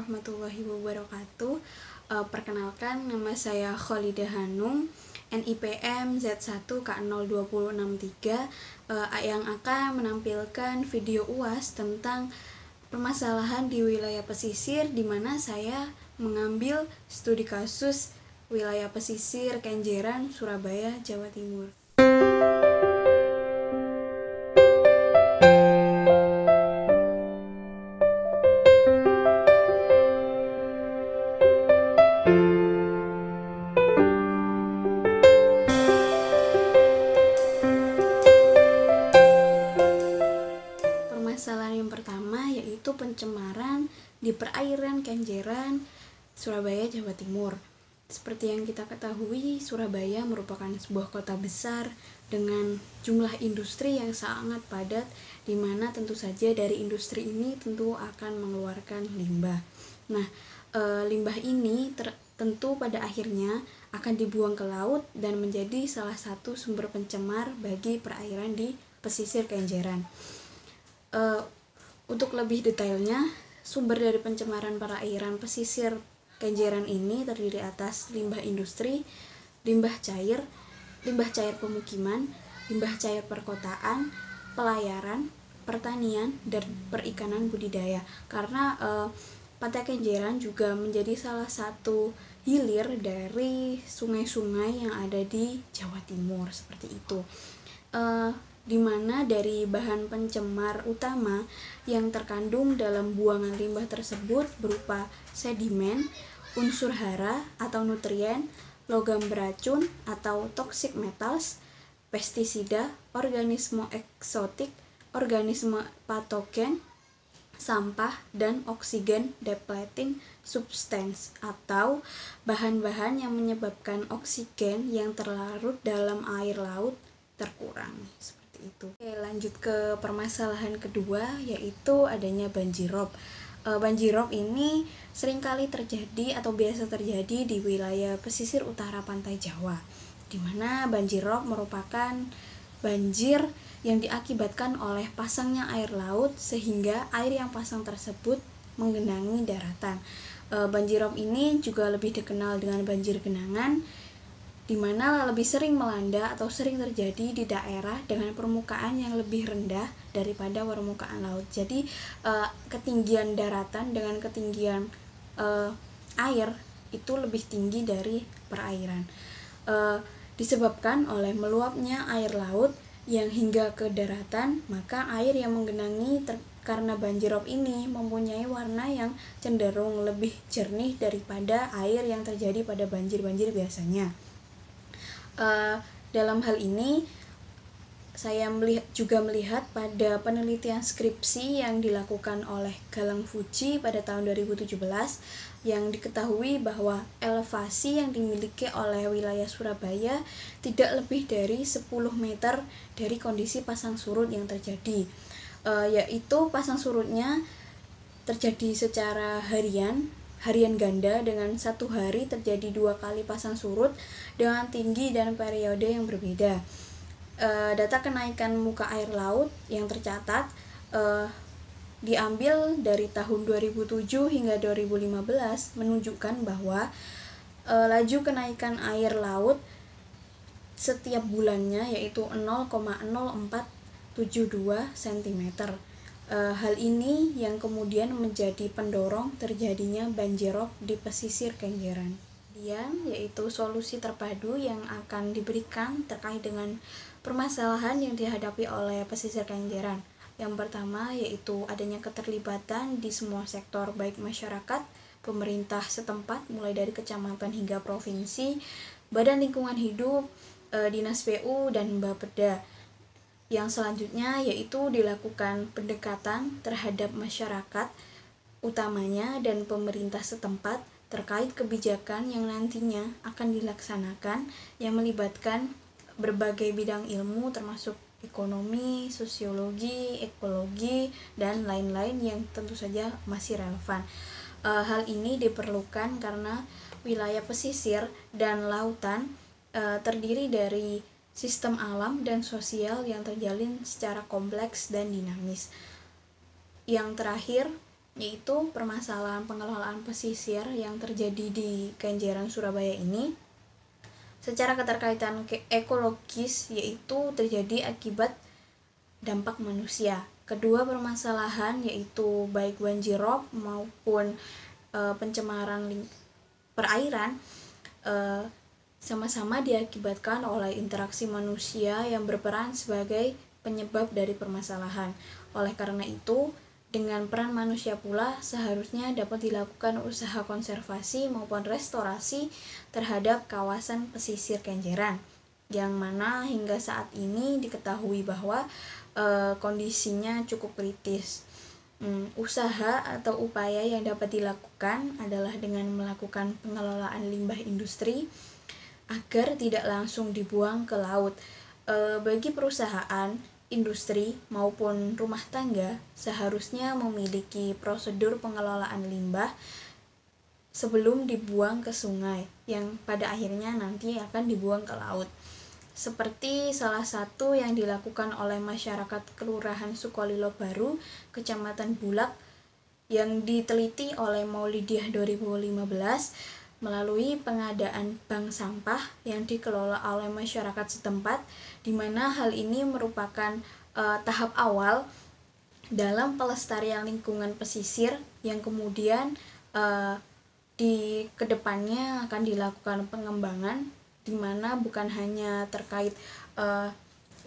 warahmatullahi wabarakatuh. Perkenalkan, nama saya Kholidah Hanum, NIPM Z1K0263, yang akan menampilkan video UAS tentang permasalahan di wilayah pesisir, di mana saya mengambil studi kasus wilayah pesisir Kenjeran, Surabaya, Jawa Timur. Permasalahan yang pertama yaitu pencemaran di perairan Kenjeran, Surabaya, Jawa Timur. Seperti yang kita ketahui, Surabaya merupakan sebuah kota besar dengan jumlah industri yang sangat padat, di mana tentu saja dari industri ini tentu akan mengeluarkan limbah. Nah, limbah ini tentu pada akhirnya akan dibuang ke laut dan menjadi salah satu sumber pencemar bagi perairan di pesisir Kenjeran. Untuk lebih detailnya, sumber dari pencemaran perairan pesisir Kenjeran ini terdiri atas limbah industri, limbah cair pemukiman, limbah cair perkotaan, pelayaran, pertanian, dan perikanan budidaya. Karena Pantai Kenjeran juga menjadi salah satu hilir dari sungai-sungai yang ada di Jawa Timur, seperti itu. Di mana dari bahan pencemar utama yang terkandung dalam buangan limbah tersebut berupa sedimen, unsur hara atau nutrien, logam beracun atau toxic metals, pestisida, organisme eksotik, organisme patogen, sampah, dan oksigen depleting substance atau bahan-bahan yang menyebabkan oksigen yang terlarut dalam air laut terkurang. Itu. Oke, lanjut ke permasalahan kedua, yaitu adanya banjirop. Banjirop ini seringkali terjadi atau biasa terjadi di wilayah pesisir utara pantai Jawa, di mana banjirop merupakan banjir yang diakibatkan oleh pasangnya air laut sehingga air yang pasang tersebut menggenangi daratan. Banjirop ini juga lebih dikenal dengan banjir genangan, di mana lebih sering melanda atau sering terjadi di daerah dengan permukaan yang lebih rendah daripada permukaan laut. Jadi ketinggian daratan dengan ketinggian air itu lebih tinggi dari perairan. Disebabkan oleh meluapnya air laut yang hingga ke daratan, maka air yang menggenangi karena banjirop ini mempunyai warna yang cenderung lebih jernih daripada air yang terjadi pada banjir-banjir biasanya. Dalam hal ini saya juga melihat pada penelitian skripsi yang dilakukan oleh Galang Fuji pada tahun 2017 yang diketahui bahwa elevasi yang dimiliki oleh wilayah Surabaya tidak lebih dari 10 meter dari kondisi pasang surut yang terjadi, yaitu pasang surutnya terjadi secara harian ganda dengan satu hari terjadi 2 kali pasang surut dengan tinggi dan periode yang berbeda. Data kenaikan muka air laut yang tercatat diambil dari tahun 2007 hingga 2015 menunjukkan bahwa laju kenaikan air laut setiap bulannya yaitu 0,0472 cm. Hal ini yang kemudian menjadi pendorong terjadinya banjirop di pesisir Kenjeran. Kemudian yaitu solusi terpadu yang akan diberikan terkait dengan permasalahan yang dihadapi oleh pesisir Kenjeran. Yang pertama yaitu adanya keterlibatan di semua sektor, baik masyarakat, pemerintah setempat mulai dari kecamatan hingga provinsi, badan lingkungan hidup, dinas PU, dan Bapeda. Yang selanjutnya yaitu dilakukan pendekatan terhadap masyarakat utamanya dan pemerintah setempat terkait kebijakan yang nantinya akan dilaksanakan yang melibatkan berbagai bidang ilmu termasuk ekonomi, sosiologi, ekologi, dan lain-lain yang tentu saja masih relevan. Hal ini diperlukan karena wilayah pesisir dan lautan terdiri dari sistem alam dan sosial yang terjalin secara kompleks dan dinamis. Yang terakhir, yaitu permasalahan pengelolaan pesisir yang terjadi di Kenjeran Surabaya ini secara keterkaitan ekologis, yaitu terjadi akibat dampak manusia. Kedua permasalahan yaitu baik banjirop maupun pencemaran perairan sama-sama diakibatkan oleh interaksi manusia yang berperan sebagai penyebab dari permasalahan. Oleh karena itu, dengan peran manusia pula seharusnya dapat dilakukan usaha konservasi maupun restorasi terhadap kawasan pesisir Kenjeran, yang mana hingga saat ini diketahui bahwa kondisinya cukup kritis. Usaha atau upaya yang dapat dilakukan adalah dengan melakukan pengelolaan limbah industri agar tidak langsung dibuang ke laut. Bagi perusahaan, industri maupun rumah tangga seharusnya memiliki prosedur pengelolaan limbah sebelum dibuang ke sungai yang pada akhirnya nanti akan dibuang ke laut. Seperti salah satu yang dilakukan oleh masyarakat Kelurahan Sukolilo Baru, Kecamatan Bulak, yang diteliti oleh Maulidiah 2015 melalui pengadaan bank sampah yang dikelola oleh masyarakat setempat, di mana hal ini merupakan tahap awal dalam pelestarian lingkungan pesisir yang kemudian di kedepannya akan dilakukan pengembangan, di mana bukan hanya terkait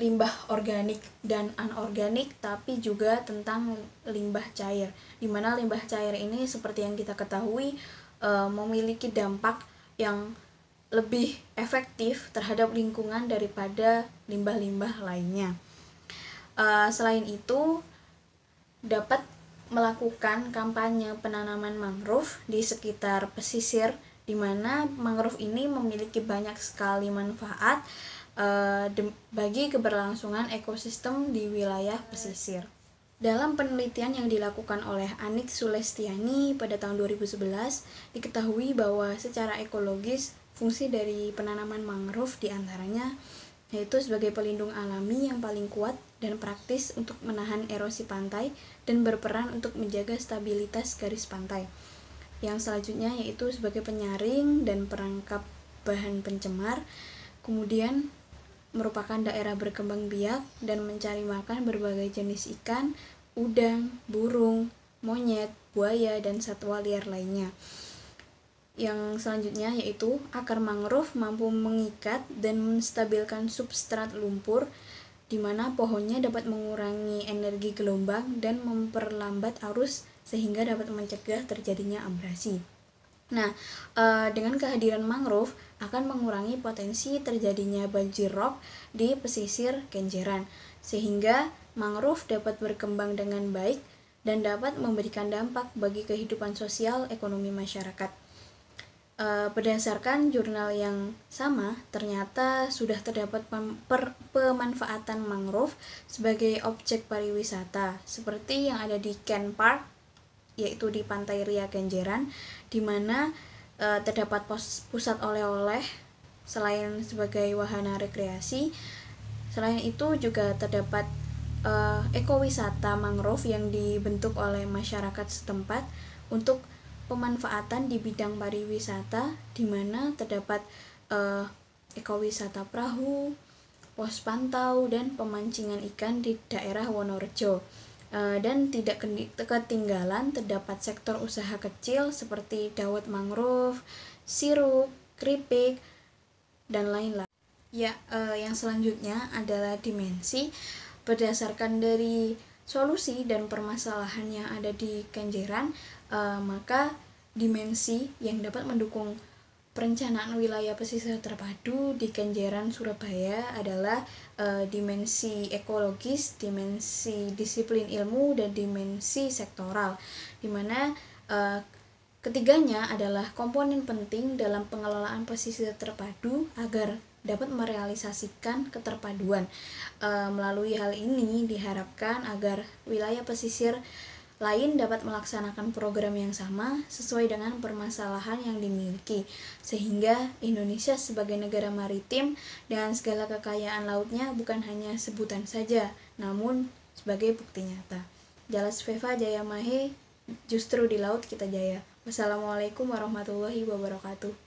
limbah organik dan anorganik, tapi juga tentang limbah cair, di mana limbah cair ini seperti yang kita ketahui memiliki dampak yang lebih efektif terhadap lingkungan daripada limbah-limbah lainnya. Selain itu, dapat melakukan kampanye penanaman mangrove di sekitar pesisir, di mana mangrove ini memiliki banyak sekali manfaat bagi keberlangsungan ekosistem di wilayah pesisir. Dalam penelitian yang dilakukan oleh Anik Sulestiani pada tahun 2011, diketahui bahwa secara ekologis fungsi dari penanaman mangrove diantaranya yaitu sebagai pelindung alami yang paling kuat dan praktis untuk menahan erosi pantai dan berperan untuk menjaga stabilitas garis pantai. Yang selanjutnya yaitu sebagai penyaring dan perangkap bahan pencemar, kemudian merupakan daerah berkembang biak dan mencari makan berbagai jenis ikan, udang, burung, monyet, buaya, dan satwa liar lainnya. Yang selanjutnya yaitu akar mangrove mampu mengikat dan menstabilkan substrat lumpur, di mana pohonnya dapat mengurangi energi gelombang dan memperlambat arus sehingga dapat mencegah terjadinya abrasi. Nah, dengan kehadiran mangrove akan mengurangi potensi terjadinya banjir rob di pesisir Kenjeran, sehingga mangrove dapat berkembang dengan baik dan dapat memberikan dampak bagi kehidupan sosial ekonomi masyarakat. Berdasarkan jurnal yang sama, ternyata sudah terdapat pemanfaatan mangrove sebagai objek pariwisata, seperti yang ada di Ken Park, yaitu di Pantai Ria Kenjeran, di mana terdapat pusat oleh-oleh selain sebagai wahana rekreasi. Selain itu juga terdapat ekowisata mangrove yang dibentuk oleh masyarakat setempat untuk pemanfaatan di bidang pariwisata, di mana terdapat ekowisata perahu, pos pantau, dan pemancingan ikan di daerah Wonorejo. Dan tidak ketinggalan terdapat sektor usaha kecil seperti dawet mangrove, sirup, keripik, dan lain-lain. Yang selanjutnya adalah dimensi. Berdasarkan dari solusi dan permasalahan yang ada di Kenjeran, maka dimensi yang dapat mendukung perencanaan wilayah pesisir terpadu di Kenjeran Surabaya adalah dimensi ekologis, dimensi disiplin ilmu, dan dimensi sektoral, di mana ketiganya adalah komponen penting dalam pengelolaan pesisir terpadu agar dapat merealisasikan keterpaduan. Melalui hal ini diharapkan agar wilayah pesisir lain dapat melaksanakan program yang sama sesuai dengan permasalahan yang dimiliki, sehingga Indonesia sebagai negara maritim dengan segala kekayaan lautnya bukan hanya sebutan saja, namun sebagai bukti nyata. Jalas Veva Jayamahe, justru di laut kita jaya. Wassalamualaikum warahmatullahi wabarakatuh.